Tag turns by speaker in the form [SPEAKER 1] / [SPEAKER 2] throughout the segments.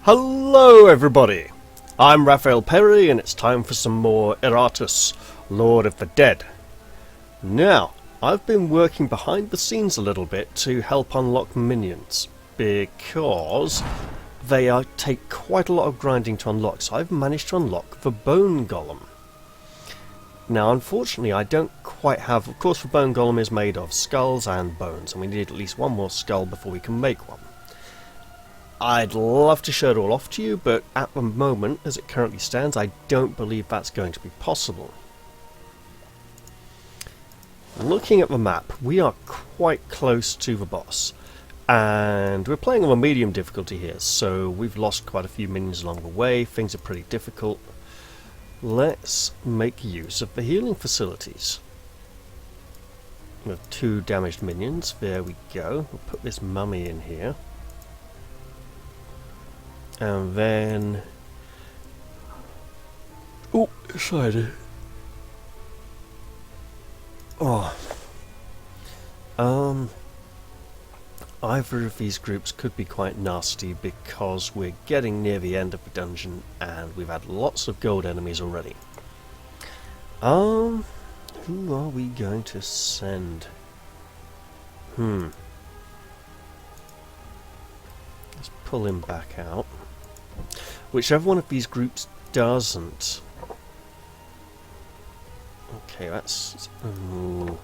[SPEAKER 1] Hello everybody! I'm Raphael Perry and it's time for some more Iratus, Lord of the Dead. Now, I've been working behind the scenes a little bit to help unlock minions, because they take quite a lot of grinding to unlock, so I've managed to unlock the bone golem. Now unfortunately I don't quite have, of course the bone golem is made of skulls and bones, and we need at least one more skull before we can make one. I'd love to show it all off to you, but at the moment, as it currently stands, I don't believe that's going to be possible. Looking at the map, we are quite close to the boss, and we're playing on a medium difficulty here, so we've lost quite a few minions along the way, things are pretty difficult. Let's make use of the healing facilities. We have 2 damaged minions, there we go. We'll put this mummy in here. And then... oh, excited. Oh. Either of these groups could be quite nasty because we're getting near the end of the dungeon and we've had lots of gold enemies already. Who are we going to send? Let's pull him back out. Whichever one of these groups doesn't. Okay, that's... ooh.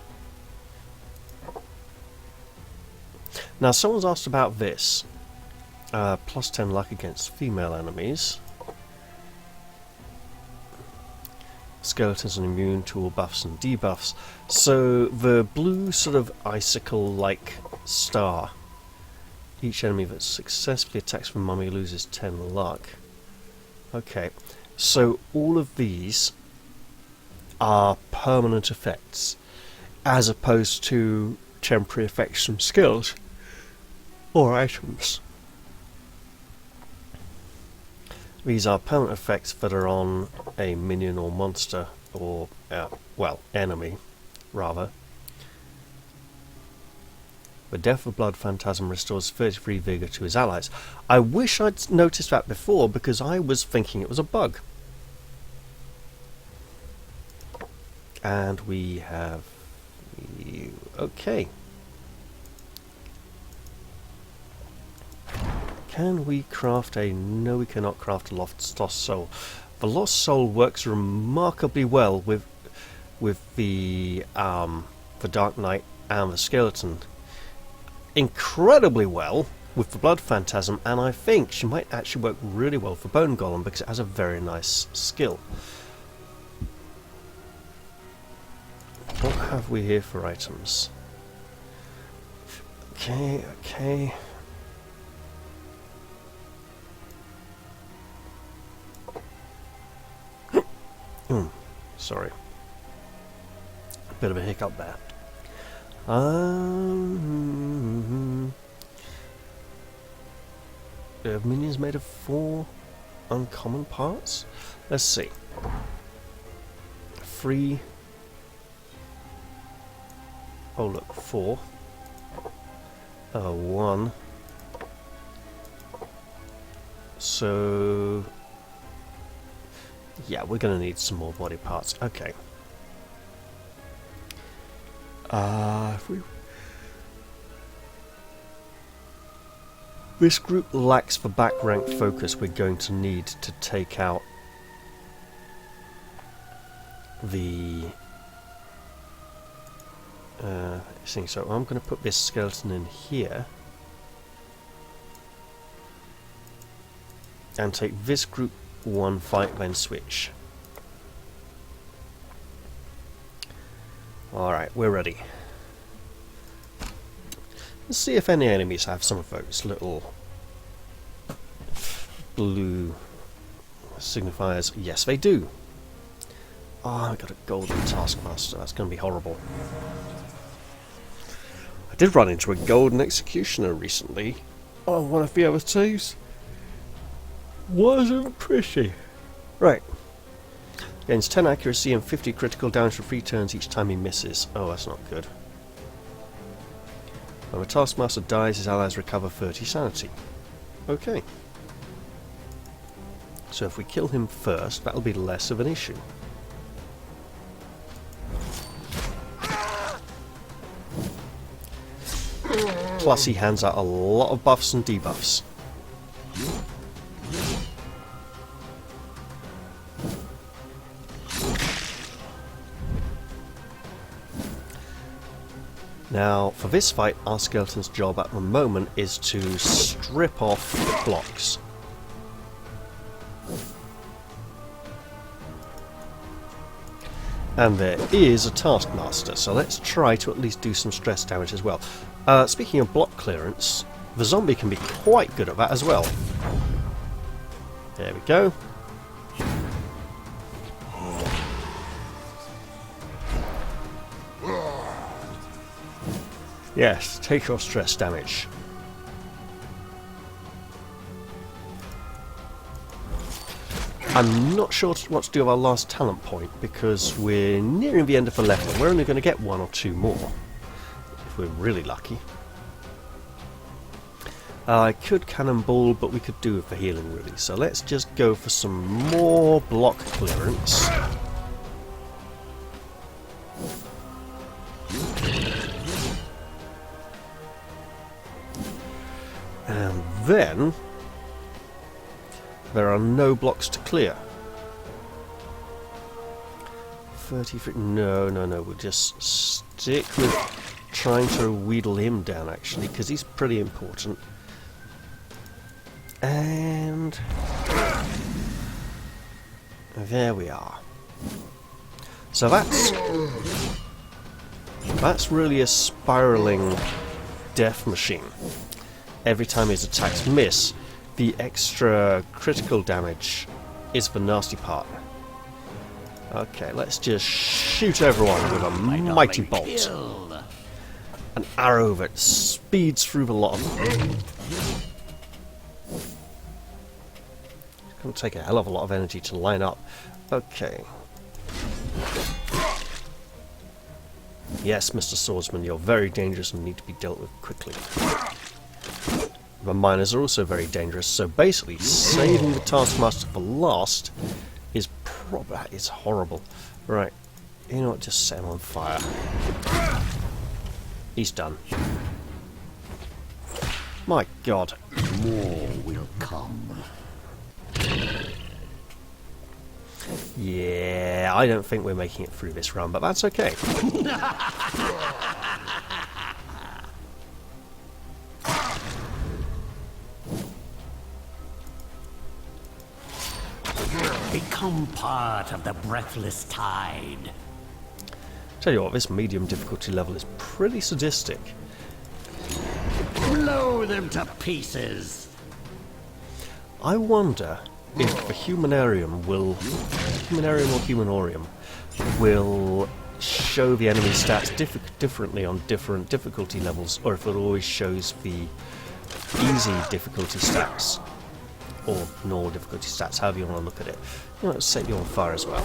[SPEAKER 1] Now, someone's asked about this. Plus 10 luck against female enemies. Skeletons are immune to all buffs and debuffs. So, the blue sort of icicle-like star. Each enemy that successfully attacks the mummy loses 10 luck. Okay, so all of these are permanent effects, as opposed to temporary effects from skills or items. These are permanent effects that are on a minion or monster, or, well, enemy, rather. The Death of Blood Phantasm restores 33 vigour to his allies. I wish I'd noticed that before, because I was thinking it was a bug. And we have you. Okay. Can we craft a... no, we cannot craft a Lost Soul. The Lost Soul works remarkably well with the Dark Knight and the Skeleton. Incredibly well with the Blood Phantasm, and I think she might actually work really well for Bone Golem because it has a very nice skill. What have we here for items? Okay. Sorry. A bit of a hiccup there. Minions made of 4 uncommon parts? Let's see. 3. Oh look, 4. 1. So... yeah, we're going to need some more body parts. Okay. If we... this group lacks the back rank focus we're going to need to take out the thing. So I'm going to put this skeleton in here and take this group 1 fight, then switch. Alright, we're ready. Let's see if any enemies have some of those little blue signifiers. Yes, they do. Oh, I got a golden taskmaster. That's going to be horrible. I did run into a golden executioner recently on one of the other twos. Wasn't pretty. Right. Gains 10 accuracy and 50 critical damage for 3 turns each time he misses. Oh, that's not good. When the Taskmaster dies, his allies recover 30 sanity. Okay. So if we kill him first, that'll be less of an issue. Plus he hands out a lot of buffs and debuffs. Now, for this fight, our skeleton's job at the moment is to strip off blocks. And there is a Taskmaster, so let's try to at least do some stress damage as well. Speaking of block clearance, the zombie can be quite good at that as well. There we go. Yes, take your stress damage. I'm not sure what to do with our last talent point because we're nearing the end of the level. We're only going to get 1 or 2 more if we're really lucky. I could cannonball, but we could do with the healing really. So let's just go for some more block clearance. And then there are no blocks to clear. 33. No. We'll just stick with trying to wheedle him down actually, because he's pretty important. And there we are. So that's really a spiraling death machine. Every time his attacks miss, the extra critical damage is the nasty part. Okay, let's just shoot everyone with a mighty bolt. An arrow that speeds through the lot of them. It's going to take a hell of a lot of energy to line up. Okay. Yes, Mr. Swordsman, you're very dangerous and need to be dealt with quickly. The miners are also very dangerous, so basically saving the Taskmaster for last is horrible. Right, you know what, just set him on fire. He's done. My god.
[SPEAKER 2] More will come.
[SPEAKER 1] Yeah, I don't think we're making it through this run, but that's okay.
[SPEAKER 2] Become part of the breathless tide.
[SPEAKER 1] Tell you what, this medium difficulty level is pretty sadistic.
[SPEAKER 2] Blow them to pieces.
[SPEAKER 1] I wonder if the Humanarium or Humanorium will show the enemy stats differently on different difficulty levels, or if it always shows the easy difficulty stats. Or normal difficulty stats, however you want to look at it. You know, let's set you on fire as well.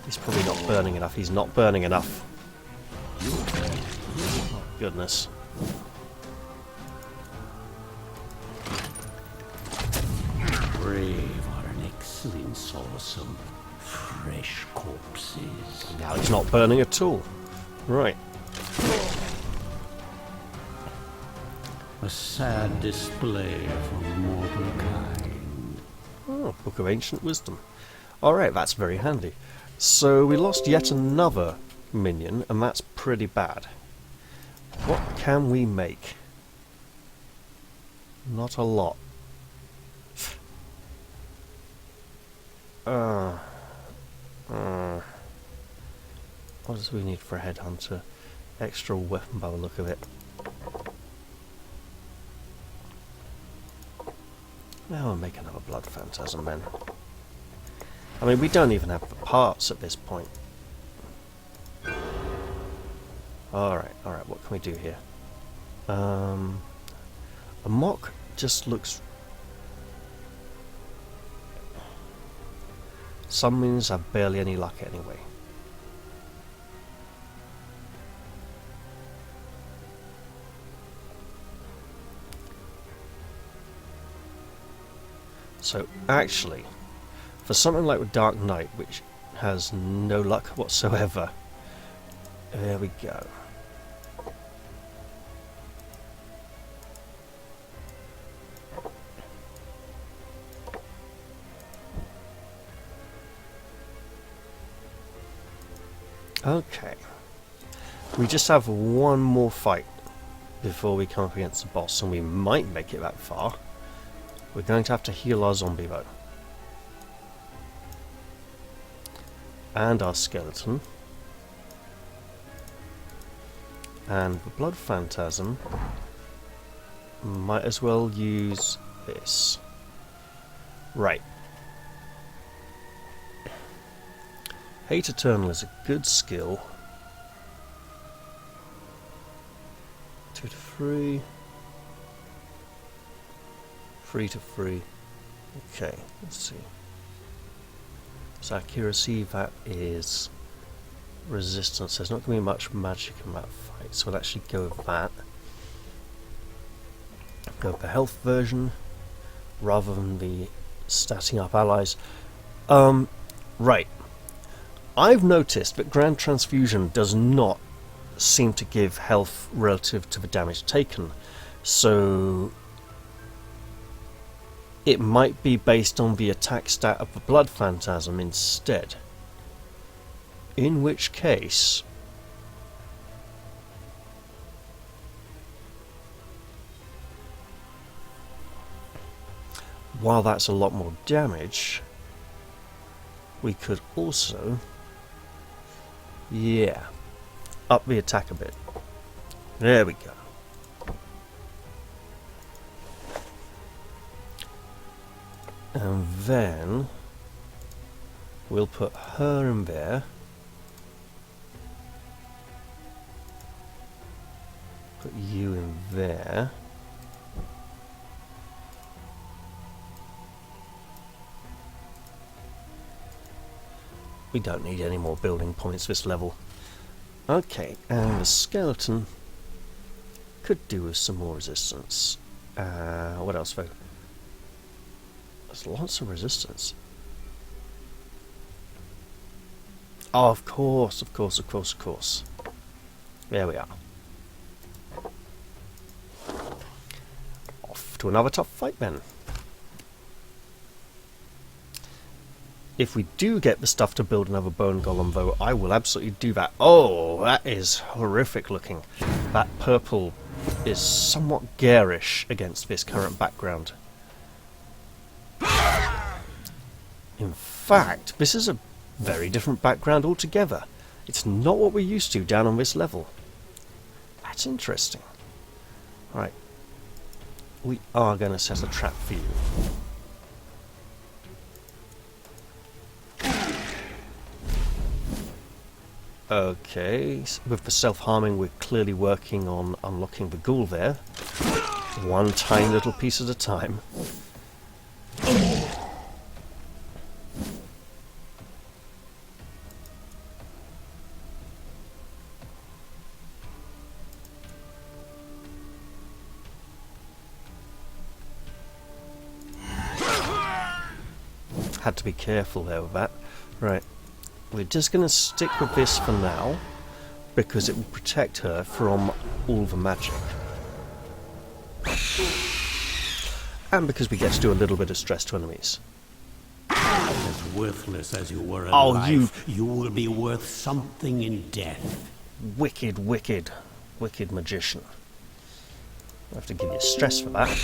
[SPEAKER 1] He's probably not burning enough. He's not burning enough. Oh, goodness.
[SPEAKER 2] Brave are an excellent source of fresh corpses.
[SPEAKER 1] Now he's not burning at all. Right.
[SPEAKER 2] A sad display for mortal kind.
[SPEAKER 1] Oh, Book of Ancient Wisdom. Alright, that's very handy. So we lost yet another minion, and that's pretty bad. What can we make? Not a lot. What does we need for a headhunter? Extra weapon by the look of it. Now we'll make another blood phantasm then. I mean, we don't even have the parts at this point. Alright, what can we do here? A mock just looks... Some minions have barely any luck anyway. So actually, for something like with Dark Knight, which has no luck whatsoever, there we go. Okay. We just have one more fight before we come up against the boss, and we might make it that far. We're going to have to heal our zombie though. And our skeleton. And the blood phantasm. Might as well use this. Right. Hate Eternal is a good skill. 2 to 3. 3 to 3. Okay, let's see. So accuracy, that is resistance. There's not going to be much magic in that fight, so we'll actually go with that. Go with the health version rather than the statting up allies. Right. I've noticed that Grand Transfusion does not seem to give health relative to the damage taken, so it might be based on the attack stat of the Blood Phantasm instead. In which case, while that's a lot more damage, we could also, yeah, up the attack a bit. There we go. And then we'll put her in there. Put you in there. We don't need any more building points this level. Okay, and the skeleton could do with some more resistance. What else though? There's lots of resistance. Oh, of course, of course, of course, of course. There we are. Off to another tough fight then. If we do get the stuff to build another bone golem though, I will absolutely do that. Oh, that is horrific looking. That purple is somewhat garish against this current background. In fact, this is a very different background altogether. It's not what we're used to down on this level. That's interesting. Right. We are going to set a trap for you. Okay, with the self-harming we're clearly working on unlocking the ghoul there. One tiny little piece at a time. Had to be careful there with that. Right. We're just going to stick with this for now, because it will protect her from all the magic. And because we get to do a little bit of stress to enemies.
[SPEAKER 2] As worthless as you were alive, you will be worth something in death.
[SPEAKER 1] Wicked, wicked, wicked magician. I have to give you stress for that.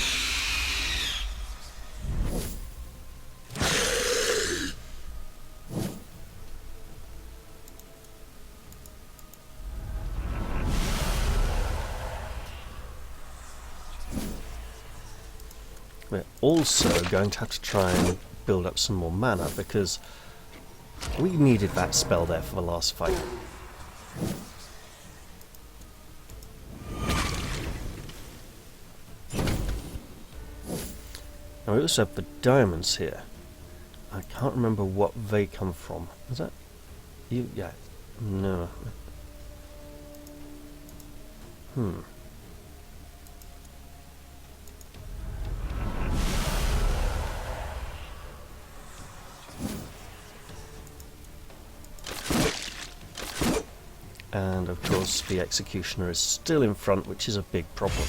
[SPEAKER 1] We're also going to have to try and build up some more mana, because we needed that spell there for the last fight. Now we also have the diamonds here. I can't remember what they come from. Is that you? Yeah. No. And of course the executioner is still in front, which is a big problem.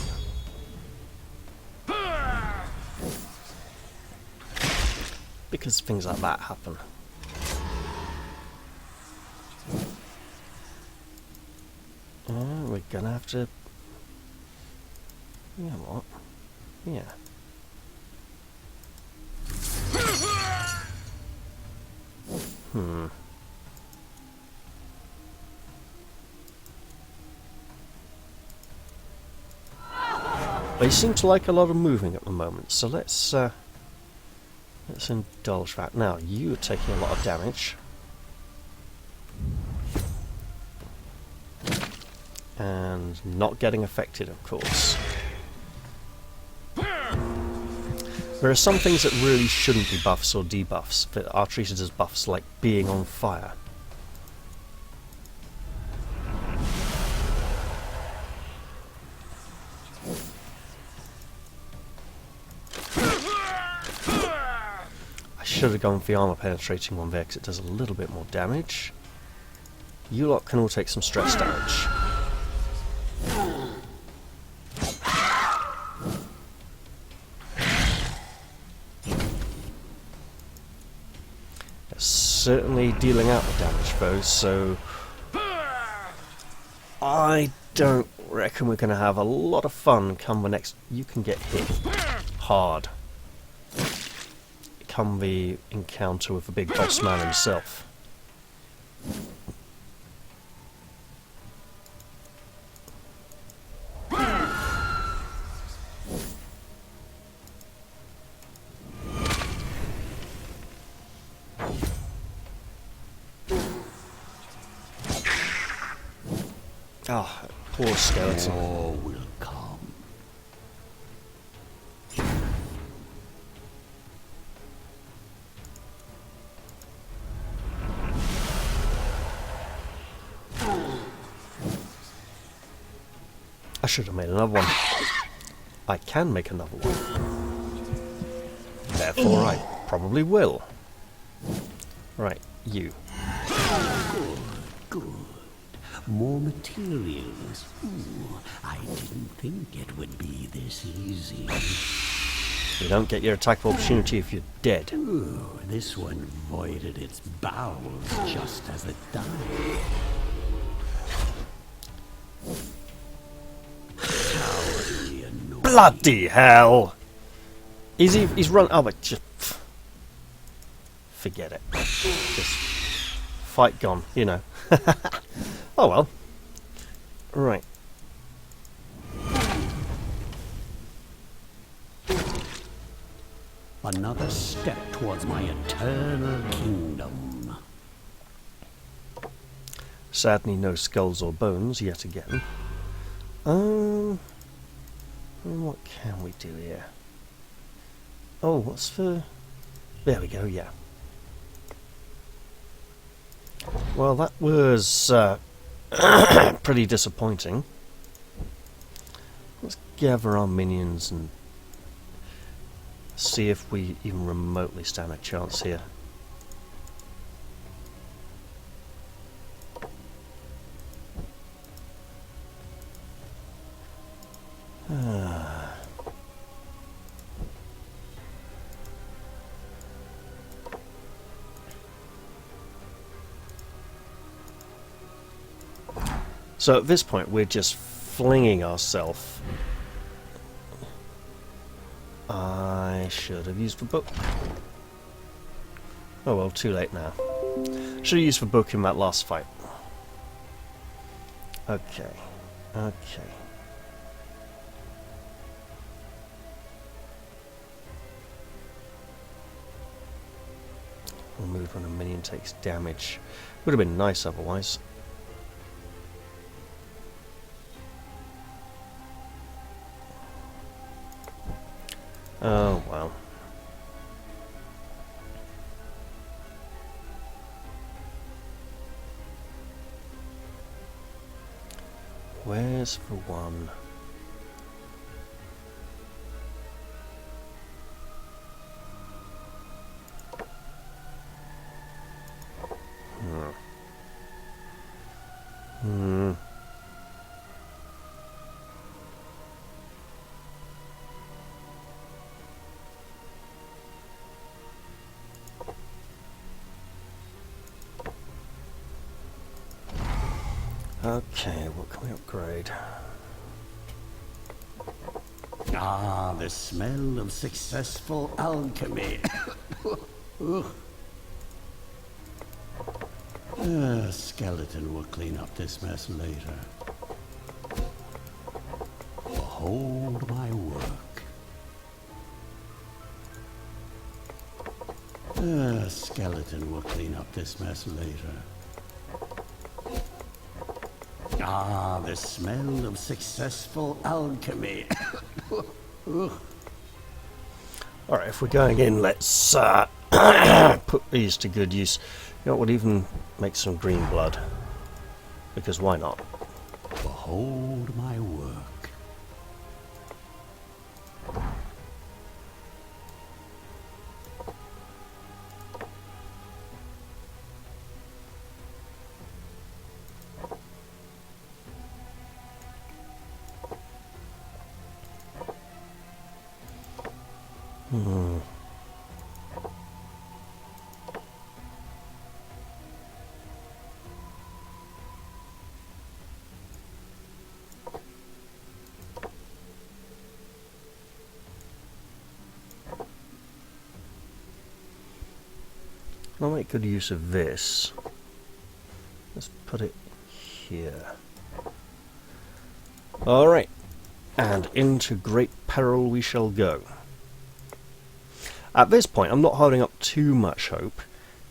[SPEAKER 1] Because things like that happen. We're gonna have to... You know what? Yeah. They seem to like a lot of moving at the moment, so let's indulge that. Now, you are taking a lot of damage. And not getting affected, of course. There are some things that really shouldn't be buffs or debuffs, that are treated as buffs, like being on fire. I should have gone for the armor penetrating one there, because it does a little bit more damage. You lot can all take some stress damage. Certainly dealing out the damage though, so I don't reckon we're going to have a lot of fun come the next... You can get hit hard. Come the encounter with the big boss man himself. Ah, oh, poor skeleton.
[SPEAKER 2] All will come.
[SPEAKER 1] I should have made another one. I can make another one. Therefore, I probably will. Right, you.
[SPEAKER 2] Good. More materials. Ooh, I didn't think it would be this easy.
[SPEAKER 1] You don't get your attack of opportunity if you're dead.
[SPEAKER 2] Ooh, this one voided its bowels just as it died. Cowardly annoying.
[SPEAKER 1] Bloody hell! He's run... Oh, but just... Forget it. Just... Fight gone, you know. Oh well. Right.
[SPEAKER 2] Another step towards my eternal kingdom.
[SPEAKER 1] Sadly, no skulls or bones yet again. What can we do here? Oh, what's for... There we go, yeah. Well, that was pretty disappointing. Let's gather our minions and see if we even remotely stand a chance here. So at this point, we're just flinging ourselves. I should have used the book. Oh well, too late now. Should have used the book in that last fight. Okay. Okay. Remove when a minion takes damage. Would have been nice otherwise. Oh, well. Where's the one? Hmm. Okay, what can we upgrade?
[SPEAKER 2] Ah, the smell of successful alchemy. Skeleton will clean up this mess later. Behold my work. Skeleton will clean up this mess later. Ah, the smell of successful alchemy.
[SPEAKER 1] Alright, if we're going in, let's put these to good use. You know what, we'll even make some green blood. Because why not?
[SPEAKER 2] Behold my work.
[SPEAKER 1] I'll make good use of this. Let's put it here. Alright, and into great peril we shall go. At this point, I'm not holding up too much hope,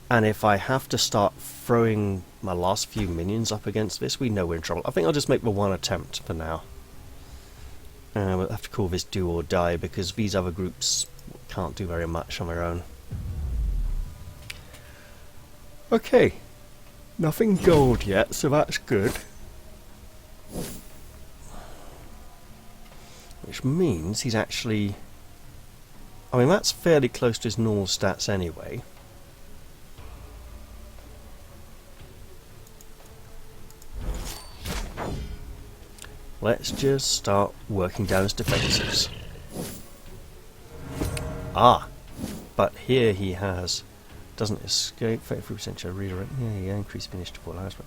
[SPEAKER 1] and if I have to start throwing my last few minions up against this, we know we're in trouble. I think I'll just make the one attempt for now. We'll have to call this do or die, because these other groups can't do very much on their own. Okay, nothing gold yet, so that's good. Which means he's actually... I mean, that's fairly close to his normal stats anyway. Let's just start working down his defences. Ah, but here he has... Doesn't escape 33% redirect. Yeah, increase finish to full house.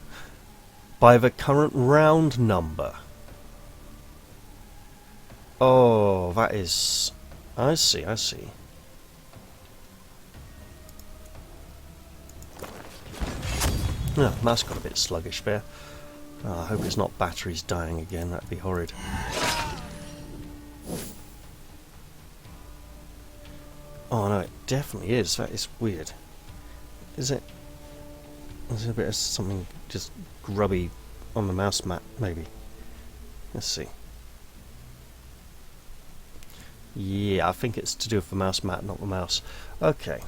[SPEAKER 1] By the current round number. Oh, that is... I see. Oh, mouse got a bit sluggish there. Oh, I hope it's not batteries dying again. That'd be horrid. Oh no, it definitely is. That is weird. Is it? There's a bit of something just grubby on the mouse mat, maybe. Let's see. Yeah, I think it's to do with the mouse mat, not the mouse. Okay.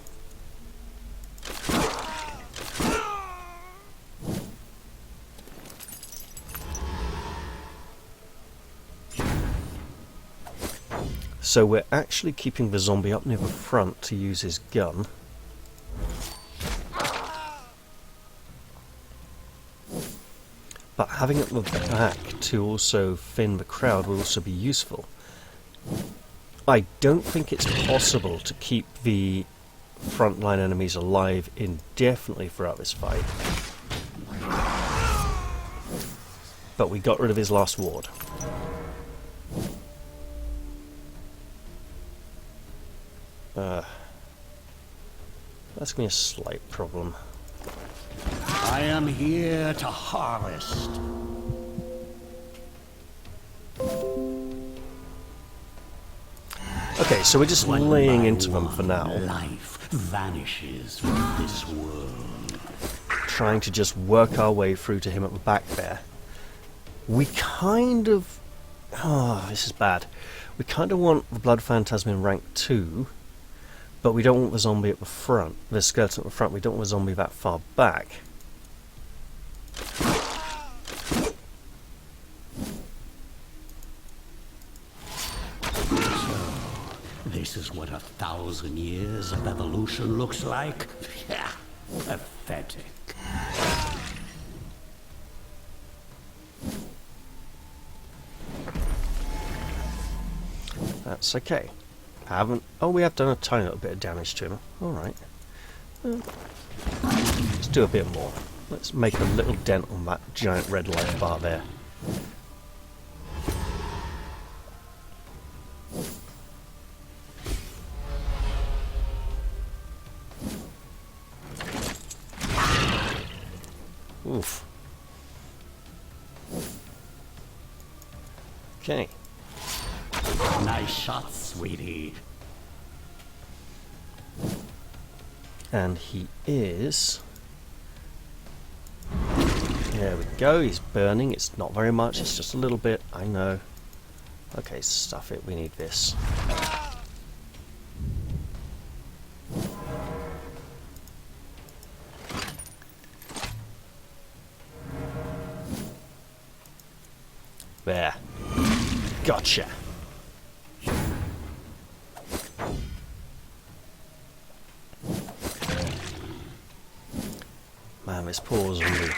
[SPEAKER 1] So we're actually keeping the zombie up near the front to use his gun. But having it at the back to also thin the crowd will also be useful. I don't think it's possible to keep the frontline enemies alive indefinitely throughout this fight. But we got rid of his last ward. That's going to be a slight problem.
[SPEAKER 2] I am here to harvest.
[SPEAKER 1] Okay, so we're just laying into them for now.
[SPEAKER 2] Life vanishes from this world.
[SPEAKER 1] Trying to just work our way through to him at the back there. We kind of... Oh, this is bad. We kind of want the Blood Phantasm in rank 2, but we don't want the zombie at the front. The skeleton at the front, we don't want the zombie that far back.
[SPEAKER 2] This is what 1,000 years of evolution looks like? Yeah, pathetic.
[SPEAKER 1] That's okay. Oh, we have done a tiny little bit of damage to him. Alright. Let's do a bit more. Let's make a little dent on that giant red light bar there. Oof. Okay.
[SPEAKER 2] Nice shot, sweetie.
[SPEAKER 1] And he is... There we go, he's burning. It's not very much, it's just a little bit, I know. Okay, stuff it, we need this. There. Gotcha. Man, this poor zombie.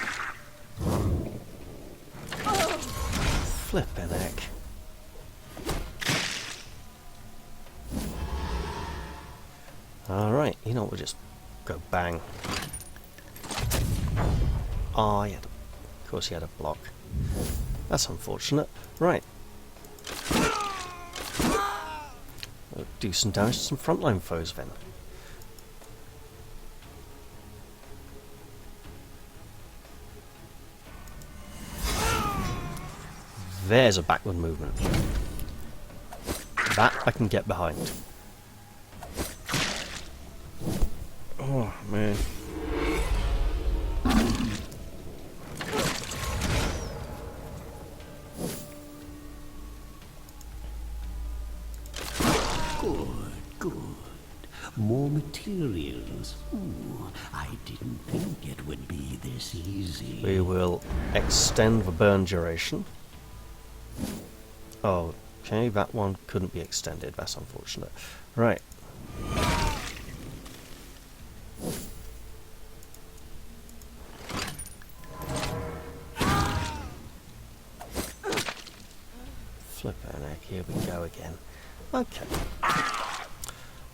[SPEAKER 1] Flippin' heck. Alright, you know, we'll just go bang. Oh, yeah. Of course he had a block. That's unfortunate. Right. We'll do some damage to some frontline foes then. There's a backward movement. That I can get behind. Oh, man.
[SPEAKER 2] Good. More materials. Ooh, I didn't think it would be this easy.
[SPEAKER 1] We will extend the burn duration. Oh, okay, that one couldn't be extended. That's unfortunate. Right. Flippin' heck, here we go again. Okay.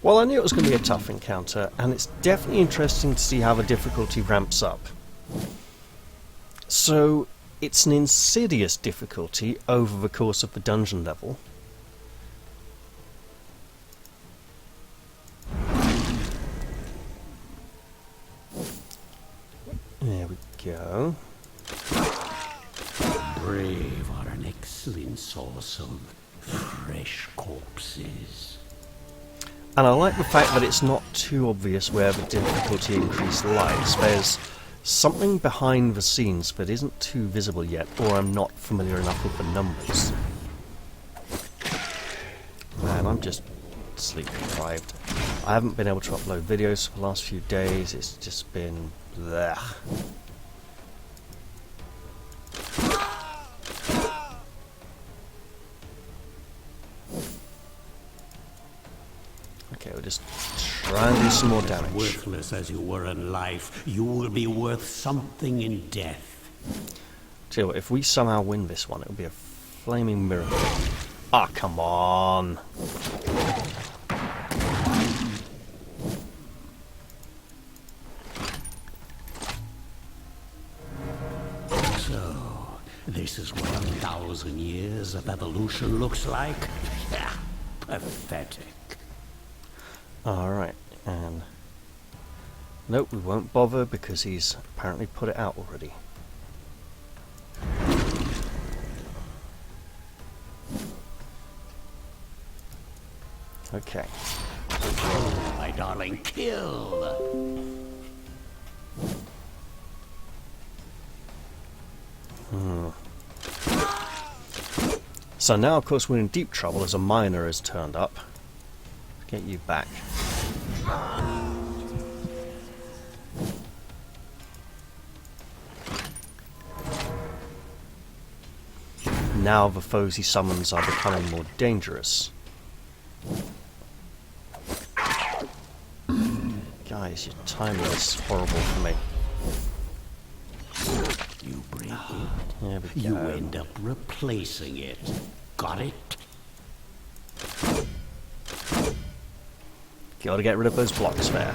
[SPEAKER 1] Well, I knew it was going to be a tough encounter, and it's definitely interesting to see how the difficulty ramps up. So, it's an insidious difficulty over the course of the dungeon level. There we go.
[SPEAKER 2] Brave are an excellent source of fresh corpses.
[SPEAKER 1] And I like the fact that it's not too obvious where the difficulty increase lies. There's something behind the scenes that isn't too visible yet, or I'm not familiar enough with the numbers. Man, I'm just sleep deprived. I haven't been able to upload videos for the last few days. It's just been blech. Okay, we'll just try and do some more damage.
[SPEAKER 2] Worthless as you were in life, you will be worth something in death.
[SPEAKER 1] Tell you what, if we somehow win this one, it'll be a flaming miracle. Ah, come on!
[SPEAKER 2] So, this is what 1,000 years of evolution looks like? Pathetic.
[SPEAKER 1] Alright, and... Nope, we won't bother because he's apparently put it out already. Okay.
[SPEAKER 2] Oh, my darling, kill!
[SPEAKER 1] So now, of course, we're in deep trouble as a miner has turned up. Get you back. Now the foes he summons are becoming more dangerous. Guys, your timing is horrible for me.
[SPEAKER 2] You break it,
[SPEAKER 1] There we
[SPEAKER 2] you
[SPEAKER 1] go.
[SPEAKER 2] end up replacing it. Got it?
[SPEAKER 1] Gotta get rid of those blocks there.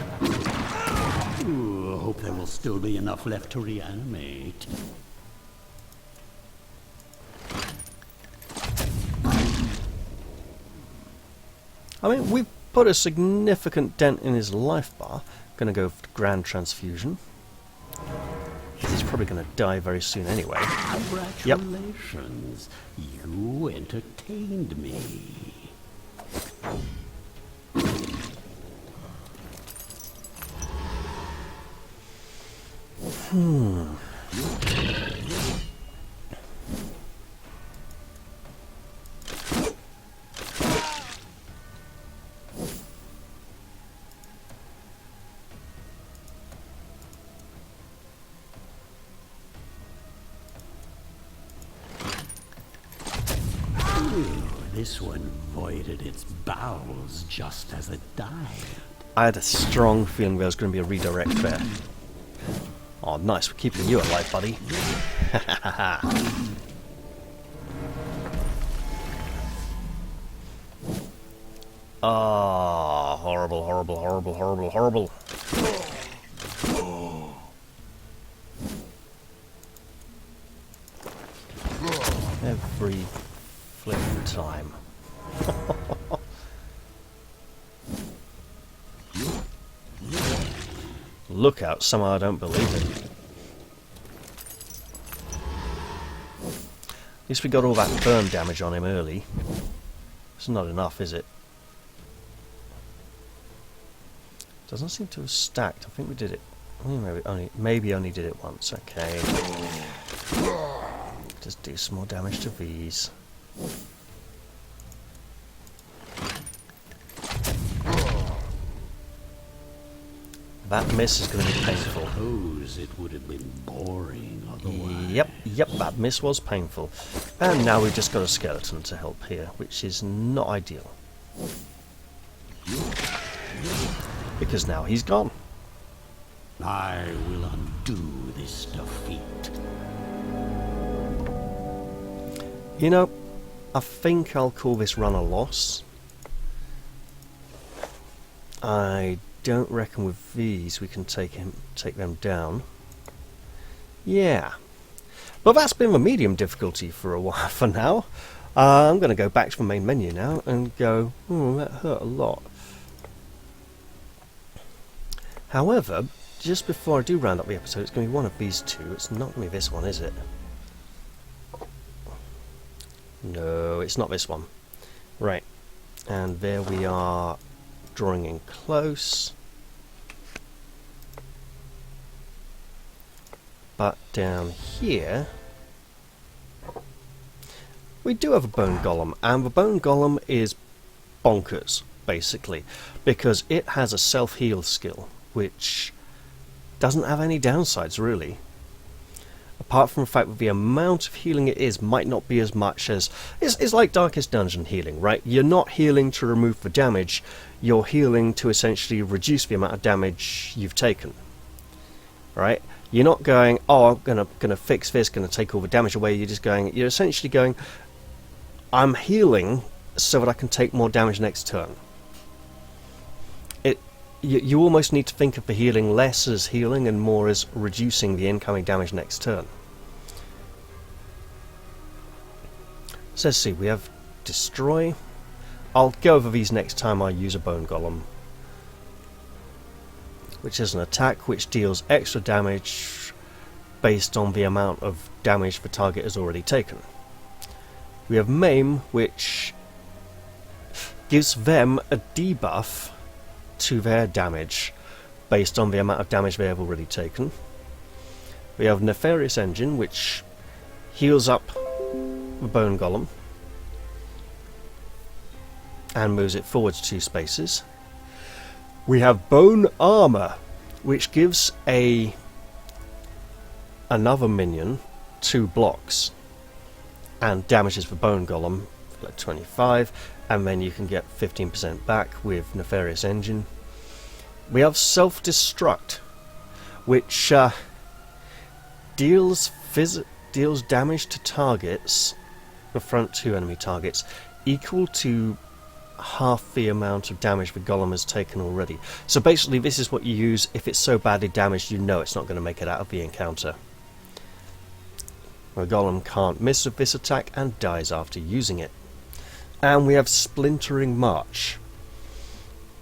[SPEAKER 2] Ooh, hope there will still be enough left to reanimate.
[SPEAKER 1] I mean, we've put a significant dent in his life bar. Gonna go for grand transfusion. He's probably gonna die very soon anyway.
[SPEAKER 2] Congratulations. You entertained me. This one voided its bowels just as it died.
[SPEAKER 1] I had a strong feeling there was going to be a redirect there. Oh, nice. We're keeping you alive, buddy. Ah, horrible, horrible, horrible, horrible, horrible. Every flipping time. Look out, somehow I don't believe it. At least we got all that burn damage on him early. It's not enough, is it? Doesn't seem to have stacked. I think we did it. Maybe only did it once. Okay. Just do some more damage to these. That miss is going to be painful.
[SPEAKER 2] I suppose it would have been boring otherwise.
[SPEAKER 1] Yep, that miss was painful. And now we've just got a skeleton to help here, which is not ideal. Because now he's gone.
[SPEAKER 2] I will undo this defeat.
[SPEAKER 1] You know, I think I'll call this run a loss. I don't reckon with these we can take them down. Yeah. But that's been the medium difficulty for a while for now. I'm going to go back to the main menu now and go, that hurt a lot. However, just before I do round up the episode, it's going to be one of these two. It's not going to be this one, is it? No, it's not this one. Right. And there we are, drawing in close. But down here, we do have a bone golem, and the bone golem is bonkers, basically, because it has a self-heal skill, which doesn't have any downsides, really. Apart from the fact that the amount of healing it is might not be as much as... It's like Darkest Dungeon healing, right? You're not healing to remove the damage, you're healing to essentially reduce the amount of damage you've taken. Right? You're not going, oh, I'm gonna fix this, gonna take all the damage away. You're just going, you're essentially going, I'm healing so that I can take more damage next turn. You almost need to think of the healing less as healing and more as reducing the incoming damage next turn. So let's see, we have Destroy. I'll go over these next time I use a Bone Golem, which is an attack which deals extra damage based on the amount of damage the target has already taken. We have Maim, which gives them a debuff to their damage based on the amount of damage they have already taken. We have Nefarious Engine, which heals up the Bone Golem and moves it forwards 2 spaces. We have Bone Armor, which gives another minion 2 blocks and damages the Bone Golem at 25, and then you can get 15% back with Nefarious Engine. We have Self-Destruct, which deals damage to targets, the front 2 enemy targets, equal to half the amount of damage the golem has taken already. So basically this is what you use if it's so badly damaged you know it's not going to make it out of the encounter. The golem can't miss with this attack and dies after using it. And we have Splintering March.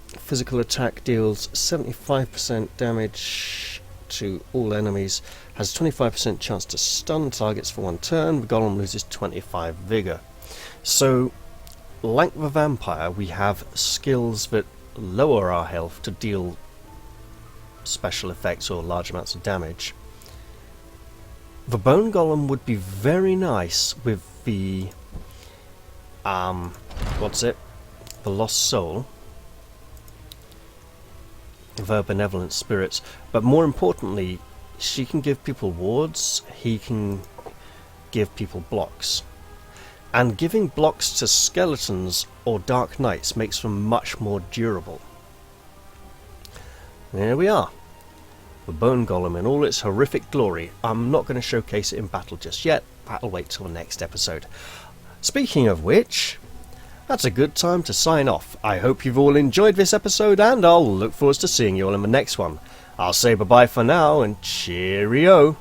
[SPEAKER 1] Physical attack deals 75% damage to all enemies, has 25% chance to stun targets for 1 turn, the golem loses 25 vigor. So, like the vampire, we have skills that lower our health to deal special effects or large amounts of damage. The bone golem would be very nice with the the lost soul, the benevolent spirits, but more importantly she can give people wards, he can give people blocks, and giving blocks to skeletons or dark knights makes them much more durable. There we are, the bone golem in all its horrific glory. I'm not going to showcase it in battle just yet, that'll wait till the next episode. Speaking of which, that's a good time to sign off. I hope you've all enjoyed this episode, and I'll look forward to seeing you all in the next one. I'll say bye-bye for now, and cheerio!